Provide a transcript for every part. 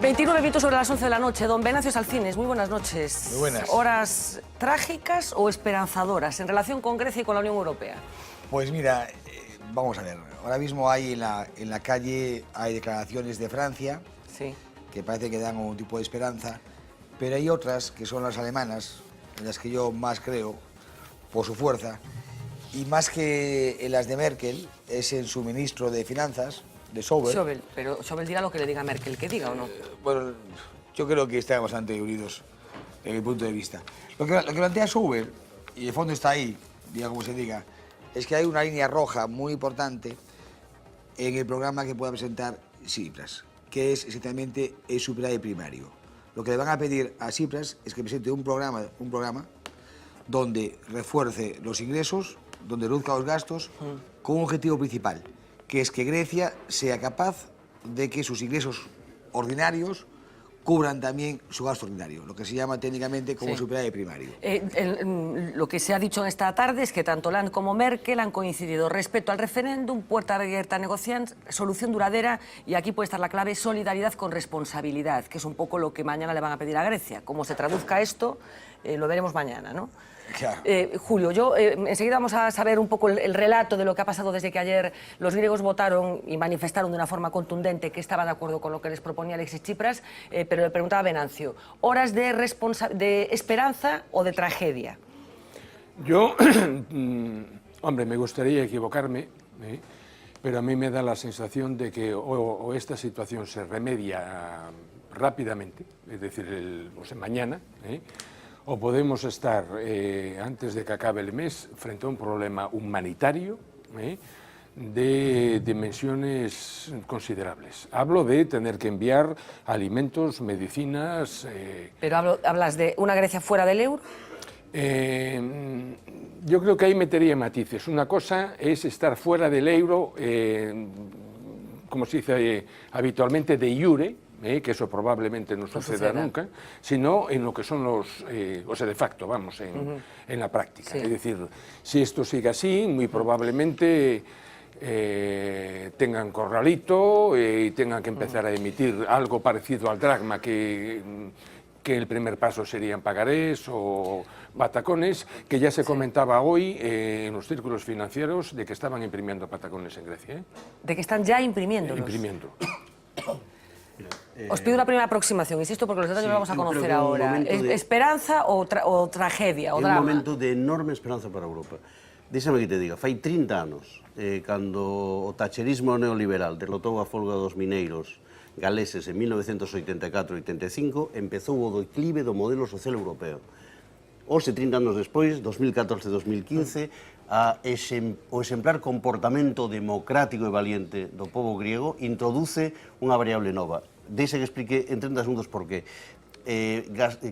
29 minutos sobre las 11 de la noche. Don Venancio Salcines, muy buenas noches. Muy buenas. ¿Horas trágicas o esperanzadoras en relación con Grecia y con la Unión Europea? Pues mira, vamos a ver. Ahora mismo hay en la calle hay declaraciones de Francia que parece que dan un tipo de esperanza, pero hay otras que son las alemanas, en las que yo más creo, por su fuerza, y más que en las de Merkel, es en su ministro de Finanzas, de Schäuble. Pero Schäuble dirá lo que le diga Merkel, que diga o no. Bueno, yo creo que están bastante unidos, en mi punto de vista. Lo que plantea Schäuble, y de fondo está ahí, diga como se diga, es que hay una línea roja muy importante en el programa que pueda presentar Tsipras, que es exactamente el superávit primario. Lo que le van a pedir a Tsipras es que presente un programa donde refuerce los ingresos, donde reduzca los gastos, con un objetivo principal, que es que Grecia sea capaz de que sus ingresos ordinarios cubran también su gasto ordinario, lo que se llama técnicamente como superávit primario. Lo que se ha dicho en esta tarde es que tanto Hollande como Merkel han coincidido respecto al referéndum, puerta abierta a negociar, solución duradera, y aquí puede estar la clave, solidaridad con responsabilidad, que es un poco lo que mañana le van a pedir a Grecia. Cómo se traduzca esto, lo veremos mañana, ¿no? Claro. Julio, enseguida vamos a saber un poco el relato de lo que ha pasado desde que ayer los griegos votaron y manifestaron de una forma contundente que estaban de acuerdo con lo que les proponía Alexis Tsipras, pero le preguntaba a Venancio, ¿horas de esperanza o de tragedia? Yo, hombre, me gustaría equivocarme, pero a mí me da la sensación de que o esta situación se remedia rápidamente, es decir, mañana, o podemos estar, antes de que acabe el mes, frente a un problema humanitario de dimensiones considerables. Hablo de tener que enviar alimentos, medicinas... ¿Pero hablas de una Grecia fuera del euro? Yo creo que ahí metería matices. Una cosa es estar fuera del euro, como se dice habitualmente, de iure, que eso probablemente no suceda nunca, sino en lo que son los, o sea, de facto, vamos, en la práctica. Sí. Es decir, si esto sigue así, muy probablemente tengan corralito y tengan que empezar a emitir algo parecido al dracma, que el primer paso serían pagarés o patacones, que ya se comentaba hoy en los círculos financieros de que estaban imprimiendo patacones en Grecia. ¿De que están ya imprimiéndolos? Imprimiendo. Os pido una primera aproximación, insisto, porque los detalles los vamos a conocer ahora. ¿Esperanza o tragedia o drama? É un momento de enorme esperanza para Europa. Díxame que te diga, fai 30 anos, cando o tacherismo neoliberal derrotou a folga dos mineiros galeses en 1984-85, empezou o declive do modelo social europeo. Hoxe, 30 anos despois, 2014-2015, o exemplar comportamento democrático e valiente do povo griego introduce unha variable nova. Deixe que explique en 30 segundos por qué.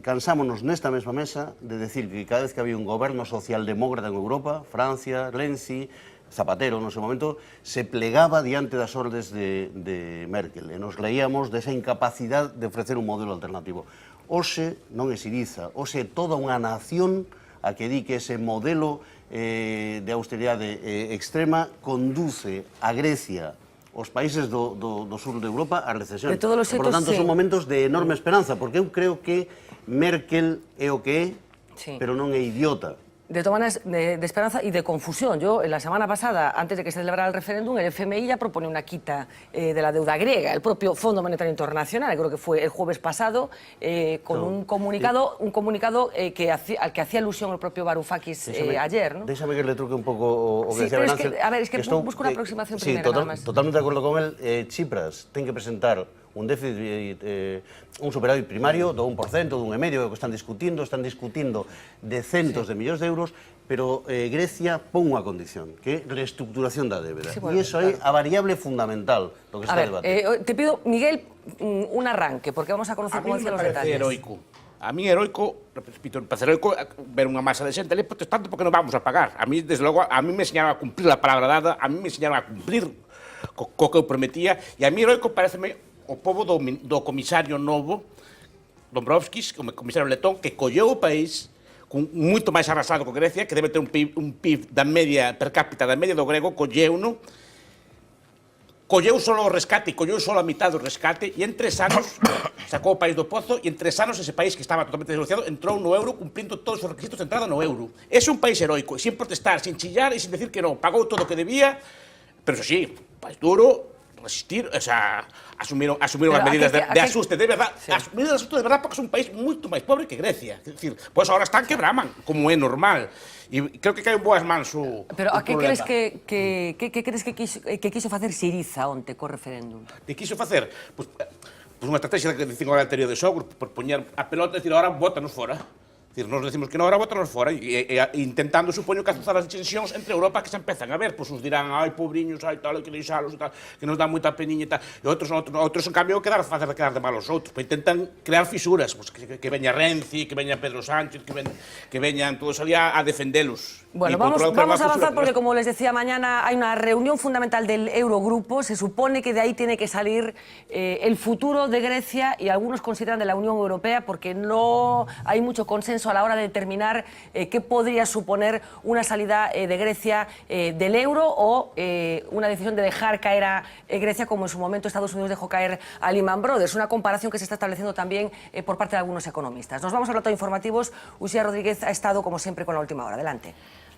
Cansámonos nesta mesma mesa de decir que cada vez que había un goberno socialdemócrata en Europa, Francia, Renzi, Zapatero, no seu momento, se plegaba diante das ordes de Merkel e nos leíamos desa incapacidade de ofrecer un modelo alternativo. Hoxe non é Siriza, hoxe é toda unha nación a que di que ese modelo de austeridade extrema conduce a Grecia, os países do sur de Europa, a recesión. Por lo tanto, son momentos de enorme esperanza, porque eu creo que Merkel é o que é, pero non é idiota. De todas maneras, de esperanza y de confusión. Yo, la semana pasada, antes de que se celebrara el referéndum, el FMI ya propone una quita de la deuda griega. El propio Fondo Monetario Internacional, creo que fue el jueves pasado, con un comunicado al que hacía alusión el propio Varoufakis ayer, ¿no? Déjame que le truque un pouco o que decía Venancio. A ver, es que busco una aproximación primera, nada más. Totalmente de acuerdo con él. Tsipras ten que presentar un déficit, un superávit primario do 1%, dun e medio, que están discutindo de centos de millóns de euros, pero Grecia pon unha condición, que é reestructuración da débeda. E iso é a variable fundamental do que está debatiendo. Te pido, Miguel, un arranque, porque vamos a conocer, como decía, los detalles. A mí heroico, repito, parece heroico ver unha masa de xente ali protestando porque non vamos a pagar. A mí, desde logo, a mí me enseñaron a cumplir a palabra dada, a mí me enseñaron a cumplir co que eu prometía, e a mí heroico pareceme o pobo do comisario novo, Dombrovskis, o comisario letón, que colleu o país moito máis arrasado que Grecia, que debe ter un PIB da media per cápita da media do grego, colleu-no colleu solo o rescate, colleu solo a mitad do rescate, e en 3 anos sacou o país do pozo, e en 3 anos ese país que estaba totalmente desglociado entrou no euro cumplindo todos os requisitos de entrada no euro. Ese é un país heroico, sin protestar, sin chillar e sin decir que non. Pagou todo o que debía, pero eso sí, un país duro, resistir, o sea, asumiron as medidas de asuste de verdad, as medidas de asuste de verdad, porque é un país moito máis pobre que Grecia. É dicir, pois agora están que braman, como é normal. E creo que cae en boas mans o Pero a que problema. crees que quiso facer Siriza onte co referéndum? Que quiso facer? Pois unha estrategia que dicen agora a teoría de Sócrates, por poñer a pelota e decir, ahora bótanos fora. Es decir, nos decimos que non, ahora bótanos fora, e intentando, supoño, que azuzar as tensións entre Europa que se empezan a ver, pois uns dirán, ai, pobriños, ai, tal, hai que deixalos, tal, que nos dá moita peniña e tal, e outros en cambio, facer quedar de mal aos outros, pois intentan crear fisuras, pois que veña Renzi, que veña Pedro Sánchez, que veñan todos ali a defendelos. Bueno, vamos a avanzar porque, como les decía, mañana hay una reunión fundamental del Eurogrupo. Se supone que de ahí tiene que salir el futuro de Grecia y algunos consideran de la Unión Europea porque no hay mucho consenso a la hora de determinar qué podría suponer una salida de Grecia del euro o una decisión de dejar caer a Grecia como en su momento Estados Unidos dejó caer a Lehman Brothers. Una comparación que se está estableciendo también por parte de algunos economistas. Nos vamos a los datos informativos. Uxía Rodríguez ha estado, como siempre, con la última hora. Adelante.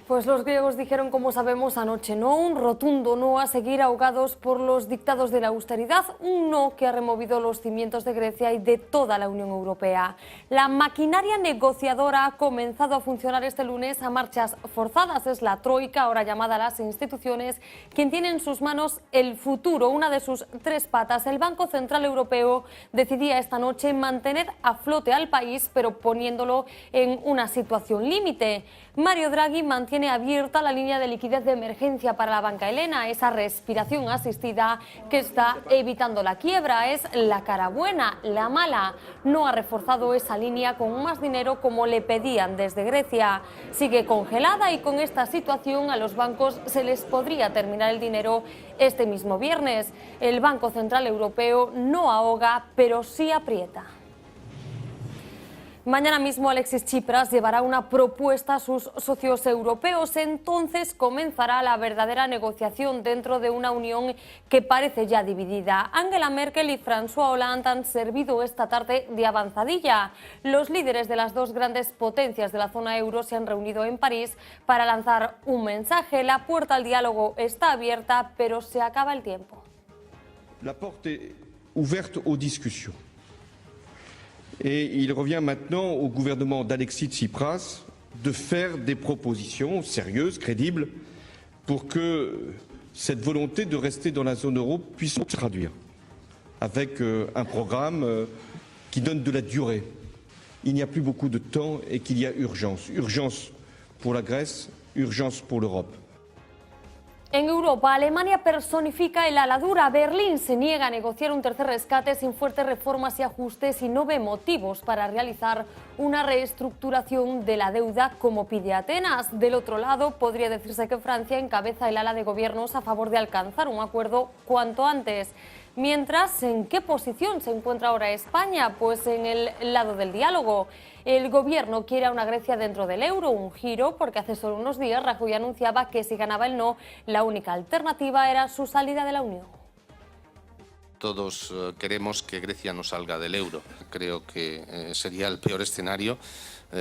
Pues los griegos dijeron, como sabemos, anoche no, un rotundo no a seguir ahogados por los dictados de la austeridad, un no que ha removido los cimientos de Grecia y de toda la Unión Europea. La maquinaria negociadora ha comenzado a funcionar este lunes a marchas forzadas. Es la troika, ahora llamada a las instituciones, quien tiene en sus manos el futuro, una de sus 3 patas. El Banco Central Europeo decidía esta noche mantener a flote al país, pero poniéndolo en una situación límite. Mario Draghi mantiene abierta la línea de liquidez de emergencia para la banca helena, esa respiración asistida que está evitando la quiebra. Es la cara buena. La mala, no ha reforzado esa línea con más dinero como le pedían desde Grecia. Sigue congelada y con esta situación a los bancos se les podría terminar el dinero este mismo viernes. El Banco Central Europeo no ahoga, pero sí aprieta. Mañana mismo Alexis Tsipras llevará una propuesta a sus socios europeos. Entonces comenzará la verdadera negociación dentro de una unión que parece ya dividida. Angela Merkel y François Hollande han servido esta tarde de avanzadilla. Los líderes de las 2 grandes potencias de la zona euro se han reunido en París para lanzar un mensaje. La puerta al diálogo está abierta, pero se acaba el tiempo. La porte est ouverte aux discussions. Et il revient maintenant au gouvernement d'Alexis Tsipras de faire des propositions sérieuses, crédibles, pour que cette volonté de rester dans la zone euro puisse se traduire avec un programme qui donne de la durée. Il n'y a plus beaucoup de temps et qu'il y a urgence. Urgence pour la Grèce, urgence pour l'Europe. En Europa, Alemania personifica el ala dura. Berlín se niega a negociar un tercer rescate sin fuertes reformas y ajustes y no ve motivos para realizar una reestructuración de la deuda como pide Atenas. Del otro lado, podría decirse que Francia encabeza el ala de gobiernos a favor de alcanzar un acuerdo cuanto antes. Mientras, ¿en qué posición se encuentra ahora España? Pues en el lado del diálogo. El gobierno quiere a una Grecia dentro del euro, un giro, porque hace solo unos días Rajoy anunciaba que si ganaba el no, la única alternativa era su salida de la Unión. Todos queremos que Grecia no salga del euro. Creo que sería el peor escenario,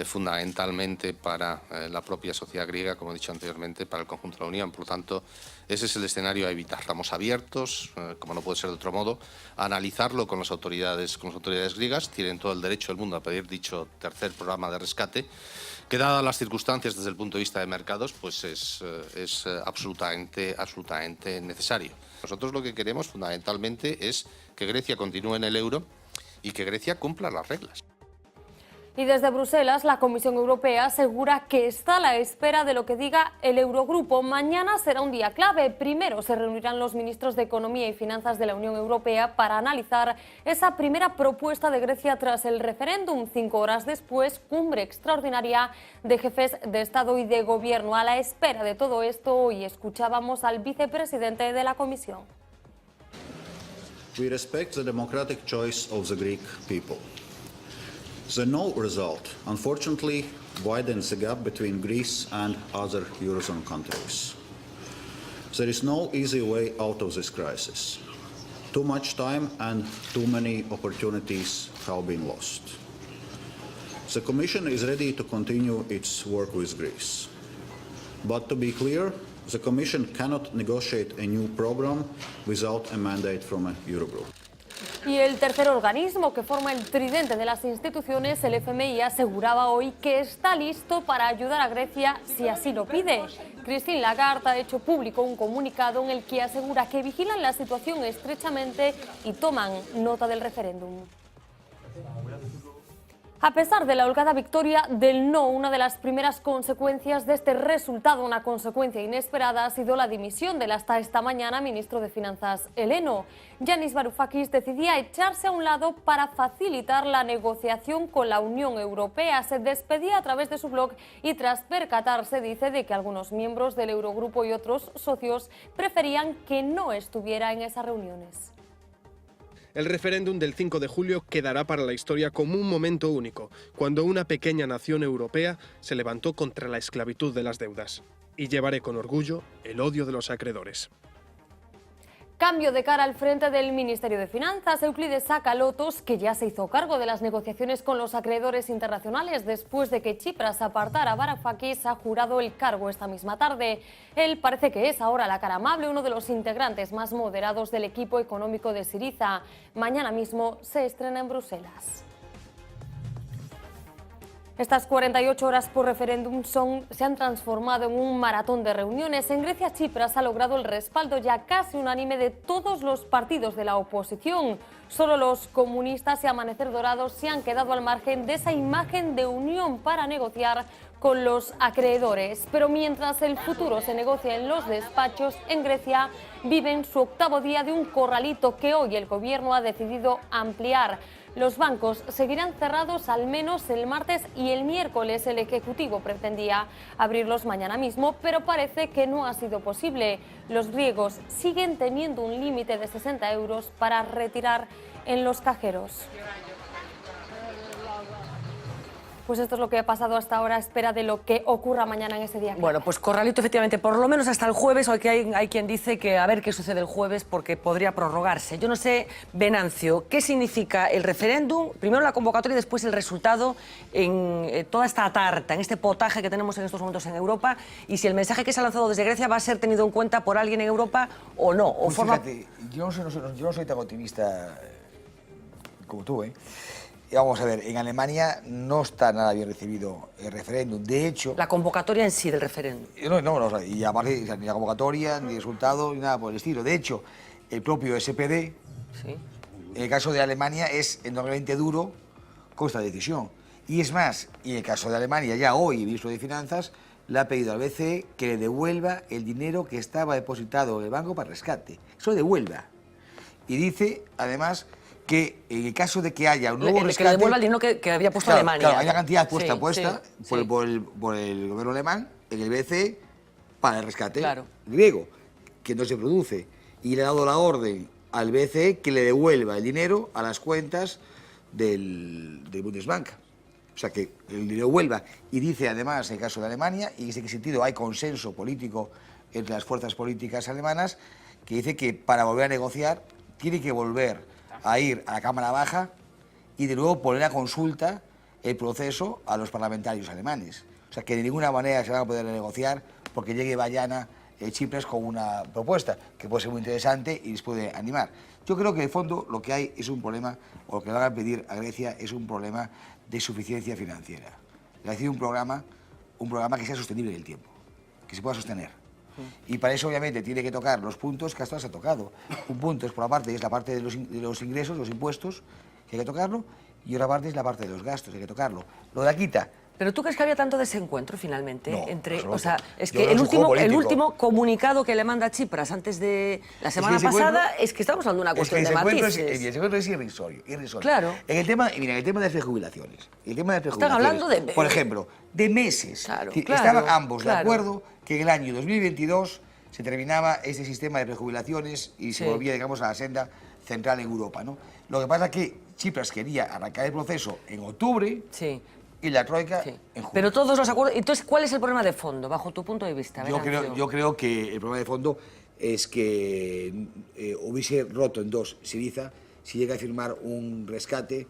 fundamentalmente para la propia sociedad griega, como he dicho anteriormente, para el conjunto de la Unión. Por lo tanto, ese es el escenario a evitar. Estamos abiertos, como no puede ser de otro modo, a analizarlo con las autoridades griegas. Tienen todo el derecho del mundo a pedir dicho tercer programa de rescate, que dadas las circunstancias desde el punto de vista de mercados, pues es absolutamente necesario. Nosotros lo que queremos fundamentalmente es que Grecia continúe en el euro y que Grecia cumpla las reglas. Y desde Bruselas, la Comisión Europea asegura que está a la espera de lo que diga el Eurogrupo. Mañana será un día clave. Primero se reunirán los ministros de Economía y Finanzas de la Unión Europea para analizar esa primera propuesta de Grecia tras el referéndum. 5 horas después, cumbre extraordinaria de jefes de Estado y de Gobierno. A la espera de todo esto, hoy escuchábamos al vicepresidente de la Comisión. We respect the democratic choice of the Greek people. The no result, unfortunately, widens the gap between Greece and other Eurozone countries. There is no easy way out of this crisis. Too much time and too many opportunities have been lost. The Commission is ready to continue its work with Greece. But to be clear, the Commission cannot negotiate a new program without a mandate from a Eurogroup. Y el tercer organismo que forma el tridente de las instituciones, el FMI, aseguraba hoy que está listo para ayudar a Grecia si así lo pide. Christine Lagarde ha hecho público un comunicado en el que asegura que vigilan la situación estrechamente y toman nota del referéndum. A pesar de la holgada victoria del no, una de las primeras consecuencias de este resultado, una consecuencia inesperada, ha sido la dimisión del hasta esta mañana ministro de Finanzas heleno. Yanis Varoufakis decidía echarse a un lado para facilitar la negociación con la Unión Europea. Se despedía a través de su blog y tras percatarse, dice, de que algunos miembros del Eurogrupo y otros socios preferían que no estuviera en esas reuniones. El referéndum del 5 de julio quedará para la historia como un momento único, cuando una pequeña nación europea se levantó contra la esclavitud de las deudas. Y llevaré con orgullo el odio de los acreedores. Cambio de cara al frente del Ministerio de Finanzas. Euclides Tsakalotos, que ya se hizo cargo de las negociaciones con los acreedores internacionales después de que Tsipras apartara a Varoufakis, ha jurado el cargo esta misma tarde. Él parece que es ahora la cara amable, uno de los integrantes más moderados del equipo económico de Syriza. Mañana mismo se estrena en Bruselas. Estas 48 horas por referéndum se han transformado en un maratón de reuniones. En Grecia, Tsipras ha logrado el respaldo ya casi unánime de todos los partidos de la oposición. Solo los comunistas y Amanecer Dorado se han quedado al margen de esa imagen de unión para negociar con los acreedores. Pero mientras el futuro se negocia en los despachos, en Grecia viven su octavo día de un corralito que hoy el gobierno ha decidido ampliar. Los bancos seguirán cerrados al menos el martes y el miércoles. El Ejecutivo pretendía abrirlos mañana mismo, pero parece que no ha sido posible. Los griegos siguen teniendo un límite de 60 euros para retirar en los cajeros. Pues esto es lo que ha pasado hasta ahora, a espera de lo que ocurra mañana en ese día. Bueno, pues corralito efectivamente, por lo menos hasta el jueves, aunque hay quien dice que a ver qué sucede el jueves porque podría prorrogarse. Yo no sé, Venancio, ¿qué significa el referéndum? Primero la convocatoria y después el resultado en toda esta tarta, en este potaje que tenemos en estos momentos en Europa, y si el mensaje que se ha lanzado desde Grecia va a ser tenido en cuenta por alguien en Europa o no. O pues forma... fíjate, yo no soy tan optimista como tú, ¿eh? Vamos a ver, en Alemania no está nada bien recibido el referéndum. De hecho... La convocatoria en sí del referéndum. No, y aparte, ni la convocatoria, ni resultado, ni nada por el estilo. De hecho, el propio SPD, sí, en el caso de Alemania, es enormemente duro con esta decisión. Y es más, y en el caso de Alemania, ya hoy el ministro de Finanzas le ha pedido al BCE que le devuelva el dinero que estaba depositado en el banco para rescate. Eso lo devuelva. Y dice, además, que en el caso de que haya un nuevo rescate... Que le devuelva el dinero que había puesto Alemania. Claro, hay una cantidad puesta sí. por el gobierno alemán en el BCE para el rescate griego, que no se produce. Y le ha dado la orden al BCE que le devuelva el dinero a las cuentas del Bundesbank. O sea, que el dinero vuelva. Y dice, además, en el caso de Alemania, y en ese sentido hay consenso político entre las fuerzas políticas alemanas, que dice que para volver a negociar tiene que volver a ir a la Cámara Baja y de nuevo poner a consulta el proceso a los parlamentarios alemanes. O sea, que de ninguna manera se van a poder negociar porque llegue mañana Tsipras con una propuesta que puede ser muy interesante y les puede animar. Yo creo que de fondo lo que hay es un problema, o lo que le van a pedir a Grecia es un problema de suficiencia financiera. Es decir, un programa que sea sostenible en el tiempo, que se pueda sostener. Y para eso, obviamente, tiene que tocar los puntos que hasta ahora se ha tocado. Un punto es por la parte, es la parte de los ingresos, los impuestos, que hay que tocarlo, y otra parte es la parte de los gastos, hay que tocarlo. Lo de la quita. ¿Pero tú crees que había tanto desencuentro finalmente? No, entre, absoluto. o sea, es Yo que creo el último comunicado que le manda Tsipras antes de la semana pasada es que estamos hablando de una cuestión de matices. El desencuentro es irrisorio. Claro. En el tema de las prejubilaciones. Están hablando de... Por ejemplo, de meses. Claro, Estaban ambos de acuerdo que en el año 2022 se terminaba este sistema de prejubilaciones y se volvía, digamos, a la senda central en Europa, ¿no? Lo que pasa es que Tsipras quería arrancar el proceso en octubre y la Troika en julio. Pero todos los acuerdos... Entonces, ¿cuál es el problema de fondo, bajo tu punto de vista? Yo creo que el problema de fondo es que hubiese roto en dos Syriza si llega a firmar un rescate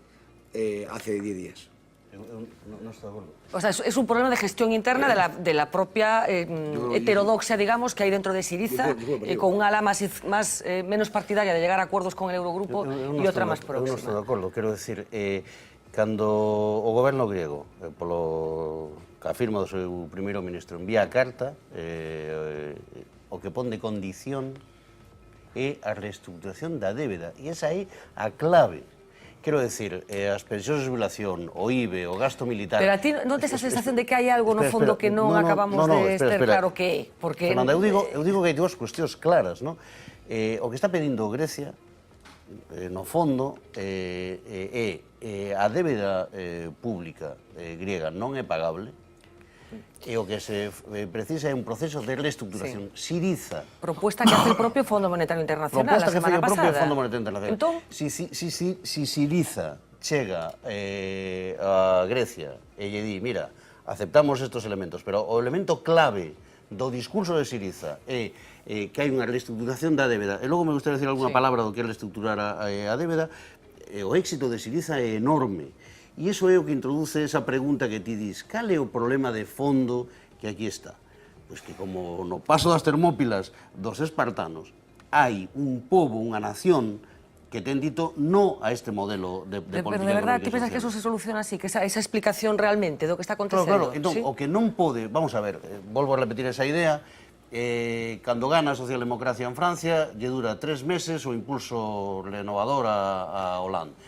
hace 10 días. No estoy de acuerdo. O sea, es un problema de gestión interna de la propia heterodoxia, digamos, que hay dentro de Syriza, con un ala menos partidaria de llegar a acuerdos con el Eurogrupo e outra máis próxima. Eu non estou de acordo, quero decir, cando o goberno griego, polo que afirma do seu primeiro ministro, envía a carta, o que pon de condición é a reestructuración da débeda, e esa é a clave. Quero decir, as pensións de jubilación, o IBE, o gasto militar... Pero a ti non tes a sensación de que hai algo no fondo que non acabamos de ter claro que é? Porque... Fernanda, eu digo que hai dúas cuestións claras, non? O que está pedindo Grecia, no fondo, é a débeda pública griega non é pagable, e o que se precisa é un proceso de reestructuración. Syriza. Propuesta que hace el propio Fondo Monetario Internacional la semana pasada. Propuesta que hace o propio Fondo Monetario Internacional. Entón, si Syriza chega a Grecia e lle di, mira, aceptamos estos elementos, pero o elemento clave do discurso de Syriza é que hai unha reestructuración da débeda, e logo me gustaría decir alguna palabra do que é reestructurar a débeda, o éxito de Syriza é enorme. E iso é o que introduce esa pregunta que ti dis, cal é o problema de fondo que aquí está? Pois que como no paso das Termópilas dos espartanos, hai un pobo, unha nación que ten dito no a este modelo de política económica. Pero de verdad, ti pensas que eso se soluciona así, que esa explicación realmente do que está acontecendo? Claro, entón, o que non pode, vamos a ver, volvo a repetir esa idea, cando gana a socialdemocracia en Francia, lle dura 3 meses o impulso renovador a Hollande.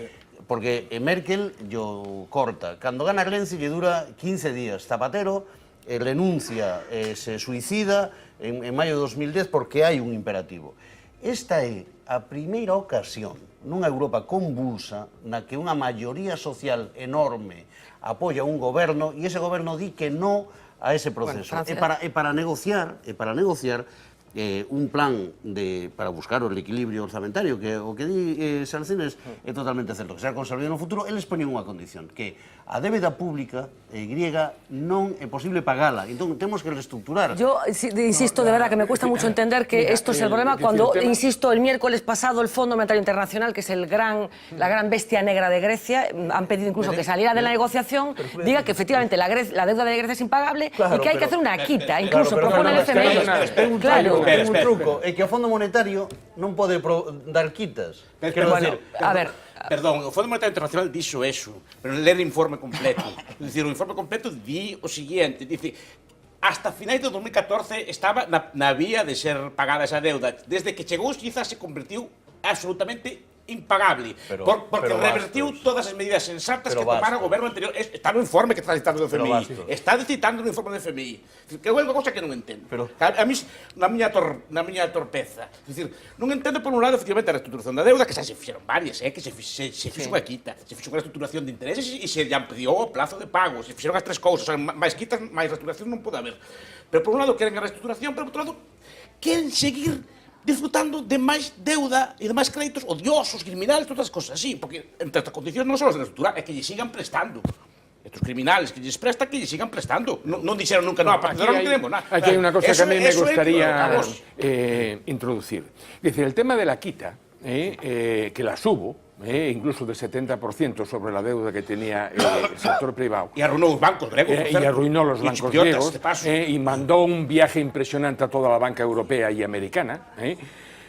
Porque Merkel yo corta. Cando gana Renzi lle dura 15 días. Zapatero renuncia, se suicida en maio de 2010 porque hai un imperativo. Esta é a primeira ocasión nunha Europa convulsa na que unha maioría social enorme apoia un goberno e ese goberno di que no a ese proceso. Bueno, e para negociar un plan para buscar o equilibrio orzamentario, que o que di Sarcines é totalmente certo, que será consolidado no futuro, eles poñen unha condición, que a débeda pública griega non é posible pagala, entón temos que reestructurar. Yo insisto, de verdad, que me cuesta mucho entender que esto es el problema, cuando, insisto, el miércoles pasado el Fondo Monetario Internacional, que es la gran bestia negra de Grecia, han pedido incluso que saliera de la negociación, diga que efectivamente la deuda de Grecia es impagable y que hay que hacer una quita, incluso propone el FMI. Claro. Un truco é que o Fondo Monetario non pode dar quitas. Perdón, o Fondo Monetario Internacional dixo eso, pero non ler o informe completo. É dicir, o informe completo di o siguiente, dice, hasta finais de 2014 estaba na vía de ser pagada esa deuda. Desde que chegou Syriza se convertiu absolutamente impagable, porque revertiu todas as medidas sensatas que tomara o goberno anterior. Está no informe que está citando do FMI. Está citando no informe do FMI. Que é unha cosa que non entendo. A mí, na miña torpeza. É dicir, non entendo, por un lado, efectivamente, a reestructuración da deuda, que xa se fixeron varias, que se fixo unha quita, se fixo unha reestructuración de intereses e se lle ampliou o plazo de pago, se fixeron as tres cousas, máis quitas, máis reestructuración non pode haber. Pero, por un lado, queren a reestructuración, pero, por outro lado, queren seguir disfrutando de máis deuda e de máis créditos odiosos, criminales, todas as cosas así, porque entre as condicións non só as de reestructurar, é que lle sigan prestando. Estos criminales que lles prestan, que lle sigan prestando. Non dixeron nunca, a partir de ahora non queremos nada. Aquí hai unha cosa que a mí me gustaría introducir. Es decir, el tema de la quita, que la subo, incluso de 70% sobre la deuda que tenía el sector privado. Y arruinó los bancos griegos. Y arruinó los bancos griegos. Y mandó un viaje impresionante a toda la banca europea y americana,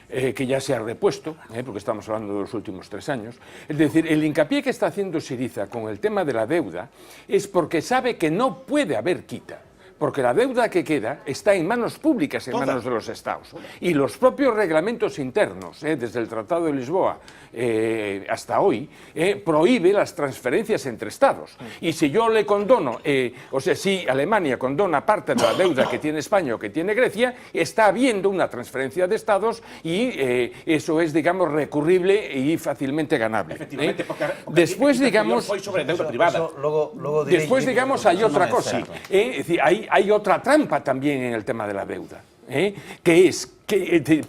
que ya se ha repuesto, porque estamos hablando de los últimos 3 años. Es decir, el hincapié que está haciendo Syriza con el tema de la deuda es porque sabe que no puede haber quita. Porque la deuda que queda está en manos públicas, en manos de los Estados. Y los propios reglamentos internos, desde el Tratado de Lisboa hasta hoy, prohíbe las transferencias entre Estados. Y si yo le condono, o sea, si Alemania condona parte de la deuda que tiene España o que tiene Grecia, está habiendo una transferencia de Estados y eso es, digamos, recurrible y fácilmente ganable. Efectivamente, porque después, digamos, sobre deuda privada. Después, digamos, hay otra cosa. Es decir, hay otra trampa también en el tema de la deuda, que es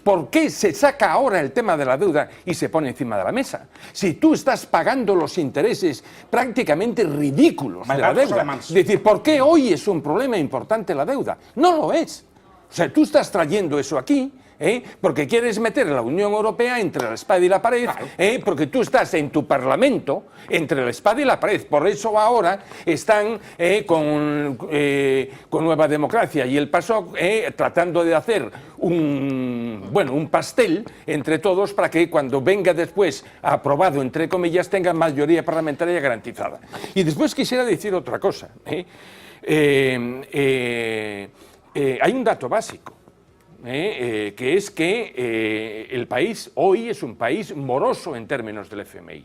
¿por qué se saca ahora el tema de la deuda y se pone encima de la mesa? Si tú estás pagando los intereses prácticamente ridículos de la deuda. Es decir, ¿por qué hoy es un problema importante la deuda? No lo es. O sea, tú estás trayendo eso aquí, porque quieres meter a la Unión Europea entre la espada y la pared, porque tú estás en tu Parlamento entre la espada y la pared. Por eso ahora están con Nueva Democracia y el PASOK tratando de hacer un pastel entre todos para que cuando venga después aprobado, entre comillas, tenga mayoría parlamentaria garantizada. Y después quisiera decir otra cosa. Hay un dato básico. Que es que el país hoy es un país moroso en términos del FMI.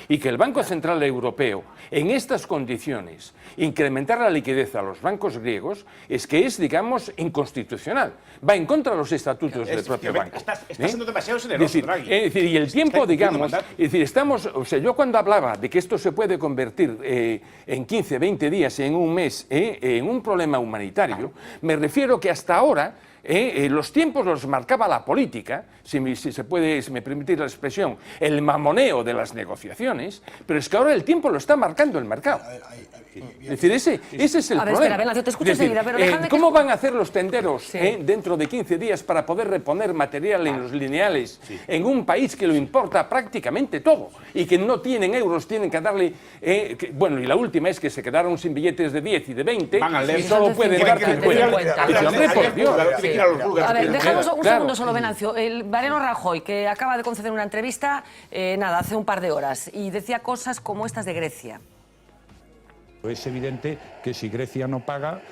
Y que el Banco Central Europeo, en estas condiciones, incrementar la liquidez a los bancos griegos, es que es, digamos, inconstitucional. Va en contra de los estatutos del propio banco. Estás siendo demasiado generoso, Draghi. Es decir, y el tiempo, digamos, es decir, yo cuando hablaba de que esto se puede convertir en 15, 20 días, en un mes, en un problema humanitario, me refiero que hasta ahora los tiempos los marcaba la política, si me permitís la expresión, el mamoneo de las negociaciones, pero es que ahora el tiempo lo está marcando el mercado. Es decir, ese es el problema. Espera, yo te escucho enseguida, pero déjame ¿cómo van a hacer los tenderos dentro de 15 días para poder reponer material en los lineales en un país que lo importa prácticamente todo y que no tienen euros, tienen que darle... y la última es que se quedaron sin billetes de 10 y de 20 y solo pueden dar 50. Hombre, por Dios. A ver, dejemos un segundo solo, Venancio. El Mariano Rajoy, que acaba de conceder una entrevista, hace un par de horas, y decía cosas como estas de Grecia. Es evidente que si Grecia no paga,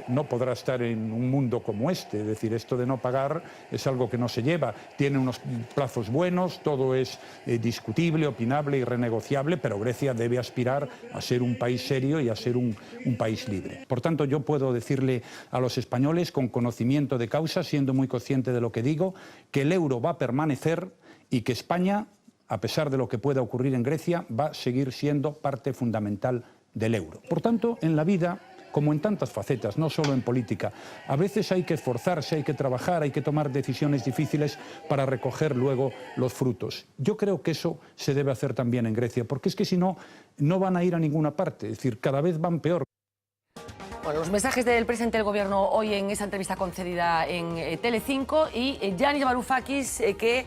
no podrá estar en un mundo como este. Es decir, esto de no pagar es algo que no se lleva. Tiene unos plazos buenos, todo es discutible, opinable y renegociable, pero Grecia debe aspirar a ser un país serio y a ser un país libre. Por tanto, yo puedo decirle a los españoles, con conocimiento de causa, siendo muy consciente de lo que digo, que el euro va a permanecer y que España, a pesar de lo que pueda ocurrir en Grecia, va a seguir siendo parte fundamental del euro. Por tanto, en la vida, como en tantas facetas, no solo en política, a veces hay que esforzarse, hay que trabajar, hay que tomar decisiones difíciles para recoger luego los frutos. Yo creo que eso se debe hacer también en Grecia, porque es que si no, no van a ir a ninguna parte, es decir, cada vez van peor. Bueno, los mensajes del presidente del Gobierno hoy en esa entrevista concedida en Telecinco y Yanis Varoufakis, que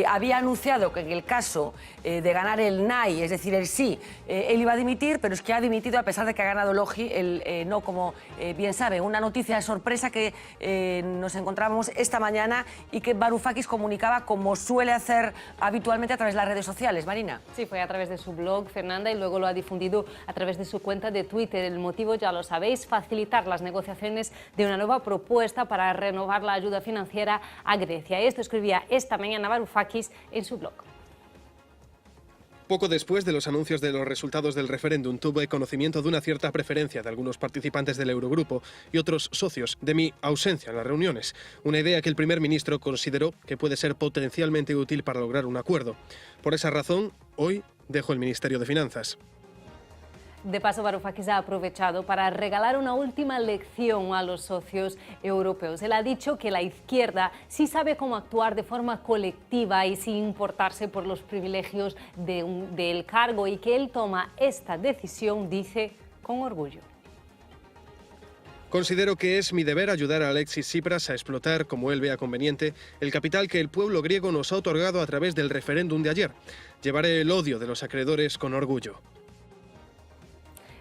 había anunciado que en el caso de ganar el NAI, es decir, el sí, él iba a dimitir, pero es que ha dimitido a pesar de que ha ganado el OJI, el no, como bien sabe. Una noticia de sorpresa que nos encontramos esta mañana y que Varoufakis comunicaba como suele hacer habitualmente a través de las redes sociales. Marina. Sí, fue a través de su blog, Fernanda, y luego lo ha difundido a través de su cuenta de Twitter. El motivo, ya lo sabéis, facilitar las negociaciones de una nueva propuesta para renovar la ayuda financiera a Grecia. Esto escribía esta mañana Varoufakis en su blog. Poco después de los anuncios de los resultados del referéndum, tuve conocimiento de una cierta preferencia de algunos participantes del Eurogrupo y otros socios de mi ausencia en las reuniones. Una idea que el primer ministro consideró que puede ser potencialmente útil para lograr un acuerdo. Por esa razón, hoy dejo el Ministerio de Finanzas. De paso, Varoufakis ha aprovechado para regalar una última lección a los socios europeos. Él ha dicho que la izquierda sí sabe cómo actuar de forma colectiva y sin importarse por los privilegios del cargo, y que él toma esta decisión, dice, con orgullo. Considero que es mi deber ayudar a Alexis Tsipras a explotar, como él vea conveniente, el capital que el pueblo griego nos ha otorgado a través del referéndum de ayer. Llevaré el odio de los acreedores con orgullo.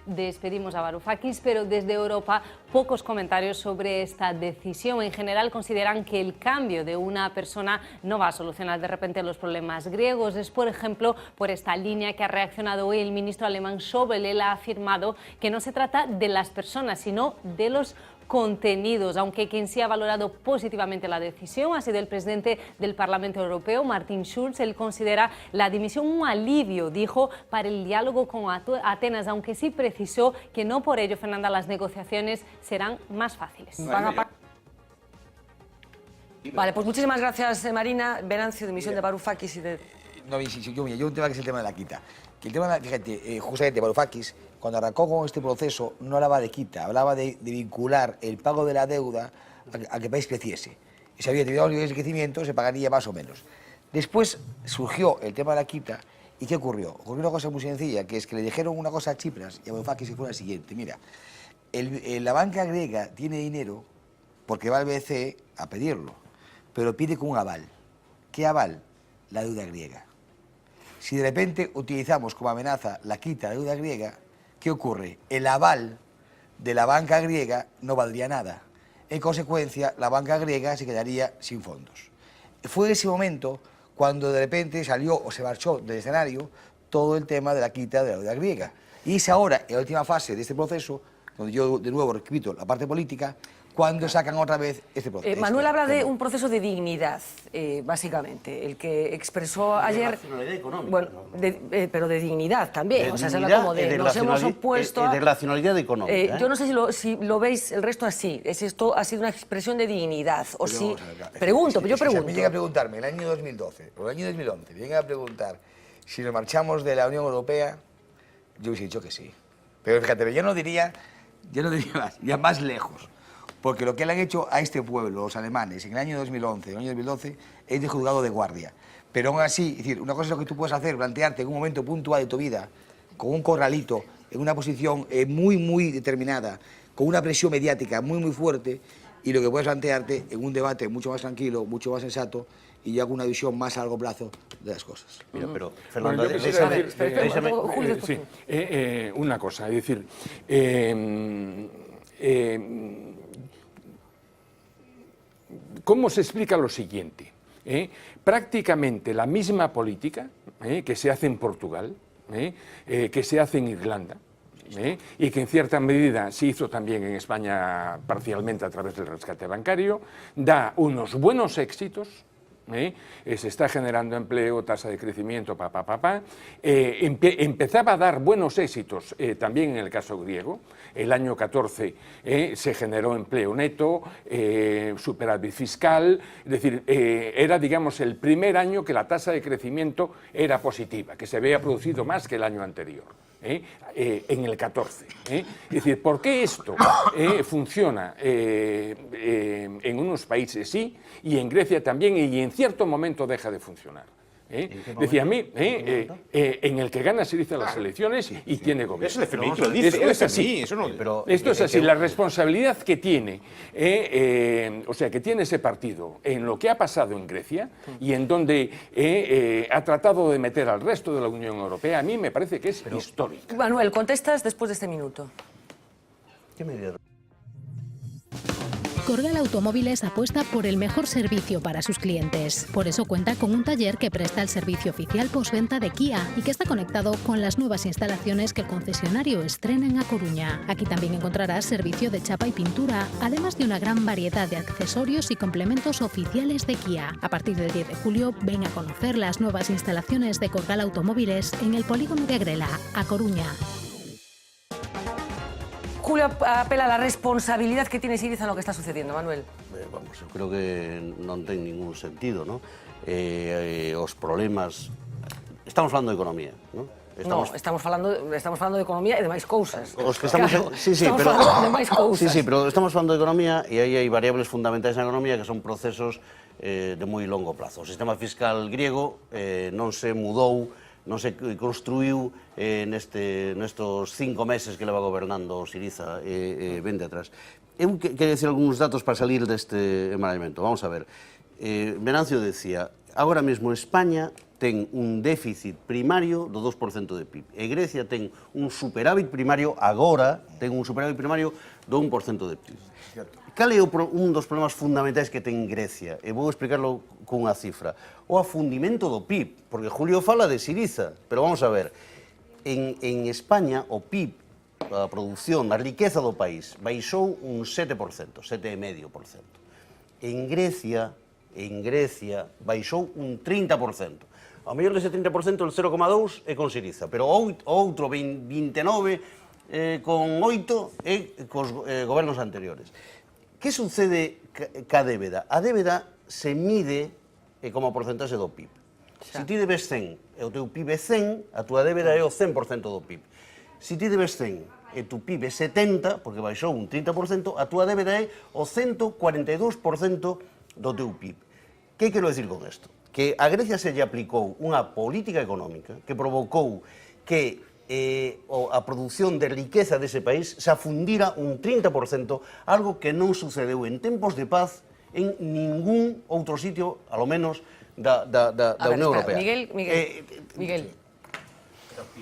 Despedimos a Varoufakis, pero desde Europa pocos comentarios sobre esta decisión. En general consideran que el cambio de una persona no va a solucionar de repente los problemas griegos. Es, por ejemplo, por esta línea que ha reaccionado hoy el ministro alemán Schäuble. Él ha afirmado que no se trata de las personas, sino de los contenidos, aunque quien sí ha valorado positivamente la decisión ha sido el presidente del Parlamento Europeo, Martin Schulz. Él considera la dimisión un alivio, dijo, para el diálogo con Atenas, aunque sí precisó que no por ello, Fernanda, las negociaciones serán más fáciles. Vale, pues muchísimas gracias, Marina. Venancio, dimisión de Varoufakis y de... No, yo un tema que es el tema de la quita. Que el tema, fíjate, justamente Varoufakis, cuando arrancó con este proceso, no hablaba de quita, hablaba de vincular el pago de la deuda a que el país creciese. Y si había determinados niveles de crecimiento, se pagaría más o menos. Después surgió el tema de la quita, ¿y qué ocurrió? Ocurrió una cosa muy sencilla, que es que le dijeron una cosa a Tsipras y a Varoufakis, que fue la siguiente. Mira, la banca griega tiene dinero porque va al BCE a pedirlo. pero pide con un aval. ¿Qué aval? La deuda griega. Si de repente utilizamos como amenaza la quita de deuda griega, ¿qué ocurre? El aval de la banca griega no valdría nada. En consecuencia, la banca griega se quedaría sin fondos. Fue ese momento cuando de repente salió o se marchó del escenario todo el tema de la quita de la deuda griega. Y es ahora, en la última fase de este proceso, donde yo de nuevo repito la parte política, cuando sacan otra vez este proceso. Manuel habla de un proceso de dignidad, básicamente, el que expresó ayer... racionalidad económica. Bueno, pero de dignidad también, De o sea, se dignidad habla como de nos hemos opuesto a... de racionalidad económica. Yo no sé si lo veis el resto así, si esto ha sido una expresión de dignidad, o Pero si... vamos a ver, claro, Pregunto, yo Si a pregunto. mí llega a preguntarme en el año 2012 o el año 2011, me llega a preguntar si nos marchamos de la Unión Europea, yo hubiese dicho que sí. Pero fíjate, yo no diría más, ya más lejos. Porque lo que le han hecho a este pueblo, los alemanes, en el año 2011, en el año 2012, es de juzgado de guardia. Pero aún así, es decir, una cosa es lo que tú puedes hacer, plantearte en un momento puntual de tu vida, con un corralito, en una posición muy determinada, con una presión mediática muy fuerte, y lo que puedes plantearte en un debate mucho más tranquilo, mucho más sensato, y ya con una visión más a largo plazo de las cosas. Mira, pero, Fernando, Bueno, yo quisiera déjame- decir una cosa, es decir, ¿cómo se explica lo siguiente? Prácticamente la misma política que se hace en Portugal, que se hace en Irlanda, y que en cierta medida se hizo también en España parcialmente a través del rescate bancario, da unos buenos éxitos. Se está generando empleo, tasa de crecimiento, empezaba a dar buenos éxitos también en el caso griego. El año 14 se generó empleo neto, superávit fiscal, es decir, era, digamos, el primer año que la tasa de crecimiento era positiva, que se había producido más que el año anterior. En el 14. Es decir, ¿por qué esto funciona en unos países sí y en Grecia también y en cierto momento deja de funcionar? Decía a mí, en el que gana Syriza las elecciones y tiene gobierno. Eso el FMI lo dice, Esto es así. eso no... Esto es así. La responsabilidad que tiene, o sea, que tiene ese partido en lo que ha pasado en Grecia y en donde ha tratado de meter al resto de la Unión Europea, a mí me parece que es histórico. Manuel, contestas después de este minuto. ¿Qué medida? Corgal Automóviles apuesta por el mejor servicio para sus clientes. Por eso cuenta con un taller que presta el servicio oficial postventa de Kia y que está conectado con las nuevas instalaciones que el concesionario estrena en A Coruña. Aquí también encontrarás servicio de chapa y pintura, además de una gran variedad de accesorios y complementos oficiales de Kia. A partir del 10 de julio, ven a conocer las nuevas instalaciones de Corgal Automóviles en el polígono de Agrela, A Coruña. Julio apela a la responsabilidad que tiene Syriza en lo que está sucediendo, Manuel. Vamos, eu creo que non ten ningún sentido, ¿no? Os problemas... Estamos falando de economía, ¿no? Estamos falando de economía e de máis cousas. Os que estamos, Claro, sí, estamos pero, falando de máis cousas. sí, pero estamos falando de economía e aí hai variables fundamentais na economía que son procesos de moi longo plazo. O sistema fiscal griego non se mudou, non se construiu nestos 5 meses que leva gobernando Syriza vende atrás. Eu quero dicir algúns datos para salir deste embarallamento. Vamos a ver. Venancio decía, agora mesmo España ten un déficit primario do 2% de PIB. E Grecia ten un superávit primario, agora ten un superávit primario do 1% de PIB. Cal é un dos problemas fundamentais que ten Grecia? E vou explicarlo cunha cifra. O afundimento do PIB, porque Julio fala de Syriza, pero vamos a ver, en España o PIB, a produción, a riqueza do país, baixou un 7%, 7,5%. En Grecia baixou un 30%. Ao mellor dese 30%, el 0,2% é con Syriza, pero outro 29,8% é cos gobernos anteriores. Que sucede ca débeda? A débeda se mide como porcentaxe do PIB. Se ti debes 100 e o teu PIB é 100, a tua débeda é o 100% do PIB. Se ti debes 100 e tu PIB é 70, porque baixou un 30%, a tua débeda é o 142% do teu PIB. Que quero dicir con isto? Que a Grecia se lle aplicou unha política económica que provocou que a produción de riqueza dese país se afundira un 30%, algo que non sucedeu en tempos de paz en ningún outro sitio, a lo menos, da Unión Europea. Miguel.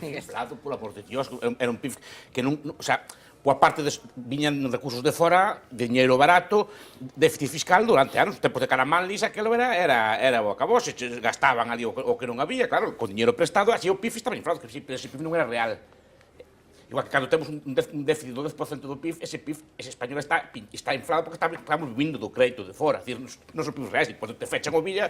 Inflado, por amor de Dios, era un PIB que non, o sea, boa parte viñan recursos de fora, diñeiro barato, déficit fiscal durante anos, tempos de Caramanlis, aquilo era o acabou, se gastaban ali o que non había, claro, con diñeiro prestado, así o PIB estaba inflado, que ese PIB non era real. Igual que cando temos un déficit do 10% do PIB, ese español está inflado porque estamos vivindo do crédito de fora. É dicir, non son PIBs reais, depois te fechan o Villa,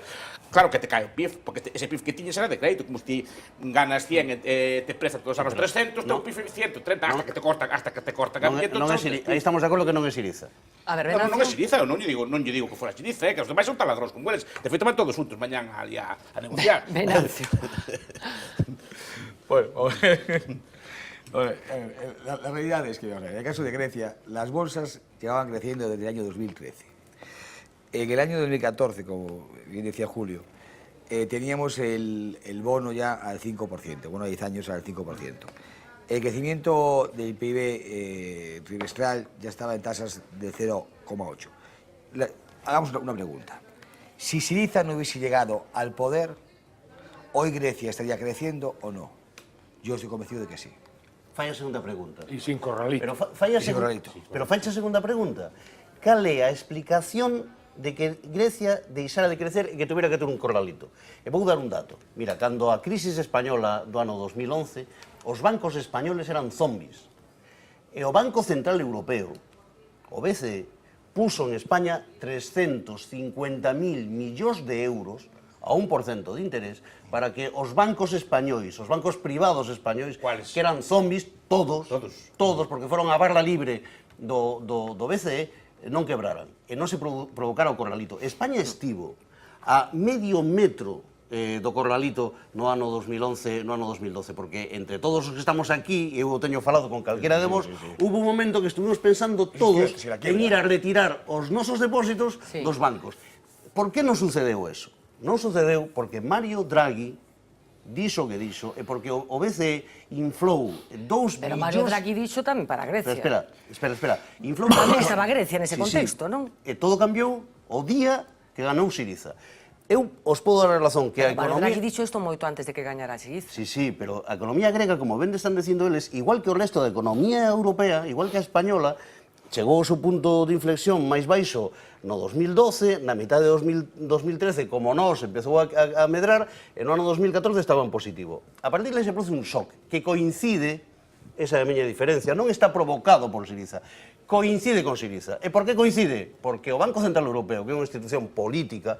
claro que te cae o PIB, porque ese PIB que tiñes era de crédito, como se ti ganas 100 e te prestan todos os anos 300, teu PIB 130, hasta que te cortan a billetes. Aí estamos de acordo que non é Siriza. A ver, non é Siriza, non lle digo que fora Siriza, que os demais son taladróns como eles. De feito, van todos juntos mañán ali a negociar. Venancio. Bueno, la realidad es que, en el caso de Grecia, las bolsas llevaban creciendo desde el año 2013. En el año 2014, como bien decía Julio, teníamos el bono ya al 5%, bono de 10 años al 5%. El crecimiento del PIB trimestral ya estaba en tasas de 0,8. Hagamos una pregunta. Si Syriza no hubiese llegado al poder, ¿hoy Grecia estaría creciendo o no? Yo estoy convencido de que sí. Fai a segunda pregunta. E sin corralito. Pero fai a segunda pregunta. Cal é a explicación de que Grecia deixara de crecer e que tuviera que ter un corralito? E vou dar un dato. Mira, cando a crisis española do ano 2011, os bancos españoles eran zombies. E o Banco Central Europeo, o BCE, puso en España 350.000 millóns de euros a 1% de interés para que os bancos españois, os bancos privados españois, que eran zombies, todos, porque foron a barra libre do BCE, non quebraran e non se provocara o corralito. España estivo a medio metro do corralito no ano 2011, no ano 2012, porque entre todos os que estamos aquí, eu teño falado con calquera de vos, hubo un momento que estuvimos pensando todos en ir a retirar os nosos depósitos dos bancos. Por que non sucedeu eso? Non sucedeu porque Mario Draghi dixo que dixo e porque o BCE inflou 2 Pero Mario Draghi dixo tamén para Grecia. Espera. Inflou tamén estaba Grecia nese contexto, non? E todo cambiou o día que ganou Syriza. Eu os podo dar a razón que a economía... Mario Draghi dixo isto moito antes de que gañara Syriza. Sí, pero a economía grega, como ben están dicindo eles, igual que o resto da economía europea, igual que a española, chegou ao seu punto de inflexión máis baixo no 2012, na mitad de 2013, como nós, empezou a medrar, e no ano 2014 estaba en positivo. A partir de aí se produce un shock, que coincide, esa é a miña diferencia, non está provocado por Syriza, coincide con Syriza. E por que coincide? Porque o Banco Central Europeo, que é unha institución política,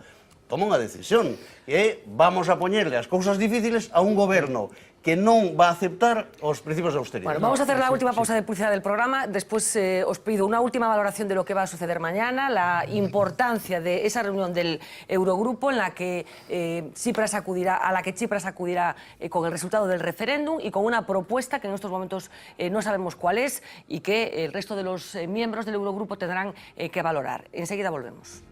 toma unha decisión, e vamos a poñerle as cousas difíciles a un goberno que non va a aceptar os principios de austeridad. Bueno, vamos a hacer la última pausa de publicidad del programa. Después os pido una última valoración de lo que va a suceder mañana, la importancia de esa reunión del Eurogrupo en la que Tsipras acudirá, con el resultado del referéndum y con una propuesta que en estos momentos no sabemos cuál es y que el resto de los miembros del Eurogrupo tendrán que valorar. Enseguida volvemos.